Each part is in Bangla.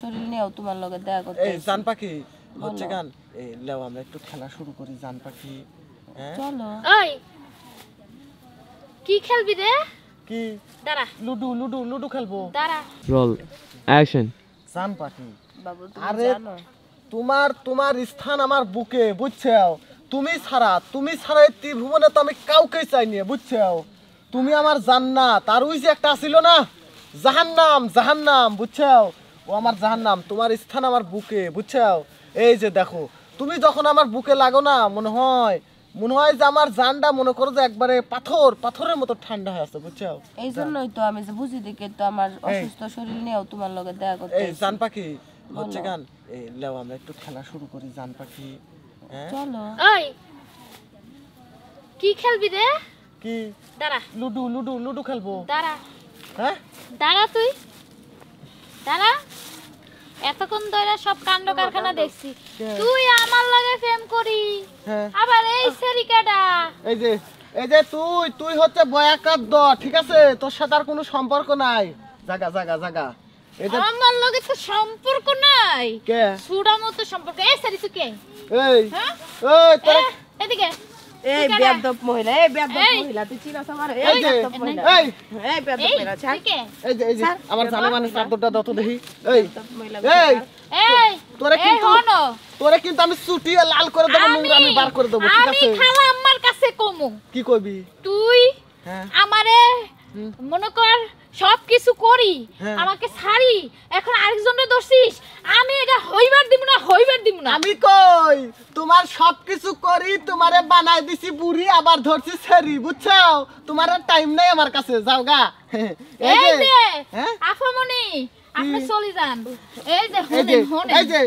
শরীর নিয়েও তোমার লগে দেখা করতে এই জান পাখি হচ্ছে গান এই লেও আমরা একটু খেলা শুরু করি জান পাখি হ্যাঁ চলো ওই কি খেলবি রে কি দাঁড়া লুডু লুডু লুডু খেলবো দাঁড়া রোল অ্যাকশন জান পাখি বাবু তুমি আরে জানো তোমার স্থান আমার বুকে বুঝছো তুমি ছাড়া এই ত্রিভুবনে তো আমি কাউকে চাইনি বুঝছো তুমি আমার জান্নাত আর ওই যে একটা ছিল না জাহান্নাম বুঝছো ও আমার জাহান্নাম তোমার স্থান আমার বুকে বুঝছো এই যে দেখো তুমি যখন আমার বুকে লাগো না মনে হয় যে আমার জানটা মনে করো যে একবারে পাথরের মতো ঠান্ডা হয়ে আছে বুঝছো এই জন্যই তো আমি যে বুঝি দেখে তো আমার অসুস্থ শরীর নিয়েও তোমার লগে দেখা করতে এই জান পাখি হচ্ছে গান এই লেও আমরা একটু খেলা শুরু করি জান পাখি হ্যাঁ চলো ওই কি খেলবি রে কি দাঁড়া লুডু লুডু লুডু খেলবো দাঁড়া হ্যাঁ দাঁড়া তুই দাঁড়া এতক্ষণ ধরে সব কাণ্ড কারখানা দেখছি তুই আমার লগে প্রেম করি হ্যাঁ আবার এই সেরিকাটা এই যে তুই হচ্ছে বয়াকার দ ঠিক আছে তোর সাথে আর কোনো সম্পর্ক নাই জাগা এটা আমার লগে তো সম্পর্ক নাই কে সুড়া মতো সম্পর্ক এই সেরি তুই কে এই হ্যাঁ এই তোর এদিকে এই বেয়াদব মহিলা তুই চিনাস আমার এই যে এই এই বেয়াদব মহিলা ছাড় তুই কে এই যে আমার জানে মানে চাদরটা দাও তো দেখি এই মহিলা এই এই তোরে এই কিন্তু হনো তোরে কিন্তু আমি চুটিয়ে লাল করে দেবো নোংরা আমি বার করে দেবো ঠিক আমি আছে খালা আম্মার কাছে কমু কি কইবি তুই হ্যাঁ আমারে মনে কর সবকিছু করি হ্যাঁ। আমাকে ছাড়ি এখন আরেকজনের দোষিস আমি এটা হইবার দিব না আমি কই তোমার সবকিছু করি তোমারে বানাই দিছি বুড়ি আবার ধরছি সেরি বুঝছো তোমার টাইম নাই আমার কাছে যাও গা এই যে হ্যাঁ আফামনি আপনি চলে যান এই যে এই যে হোনেন এই যে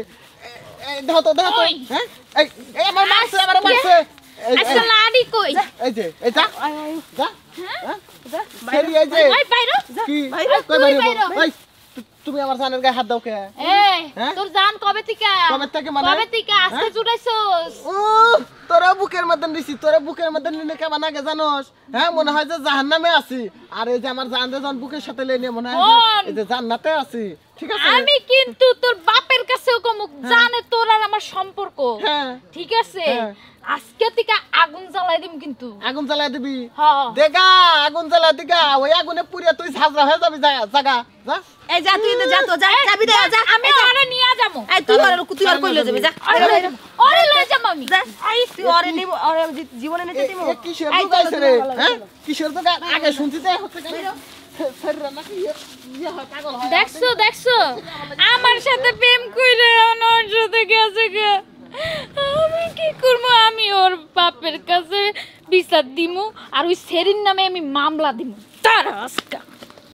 দেখো তো ওই। হ্যাঁ এই আমার মারছে আচ্ছা লাডি কই এই যে এই যা যা হ্যাঁ সেরি এই যে ওই বাইরো কি বাইরে, কই তুই বাইরে বাইরে। এই তুমি আমার জানের গায়ে হাত দাও কে এই হ্যাঁ? তোর জান কবে থেকে মানে কবে থেকে আজকে হ্যাঁ? জুড়াইছস ও তোরা বুকের মধ্যে নিছি তোরা বুকের মধ্যে নিলে কেমন আগে জানোস হ্যাঁ মনে হয় যে জাহান্নামে আছি আর এই যে আমার জানরে জন বুকের সাথে লেনে মনে হয় শোন। এই যে জান্নাতে আছি ঠিক আছে আমি কিন্তু তোর বাপের কাছেও কমুক জানে তোর আর আমার সম্পর্ক হ্যাঁ ঠিক আছে হ্যাঁ। আজকে থেকে আগুন জ্বালাই দিম কিন্তু আগুন জ্বালাই দিবি হ্যাঁ দেখা আগুন জ্বালাই দিগা ওই আগুনে পুড়িয়া তুই ঝাঁঝরা হয়ে যাবি জাগা যা এই যা তুই যা তো যা চাবি দে যা আমি ওরে নিয়ে যাবো এই তুই আর কই লয়ে যাবি যা ওরে লয়ে যাবো আমি যা তুই ওরে নিব ওরে জীবনে নিতে দিব এ কিসের তো গাইছে রে হ্যাঁ কিসের তো আগে শুনছি যে হচ্ছে শরীরে নাকি ইয়ে হয় পাগল হয় দেখছো আমার সাথে প্রেম কইরে ওর সাথে গেছে গে আমি কি করব আমি ওর বাপের কাছে বিচার দিমু আর ওই সেরির নামে আমি মামলা দিমু তার আজকা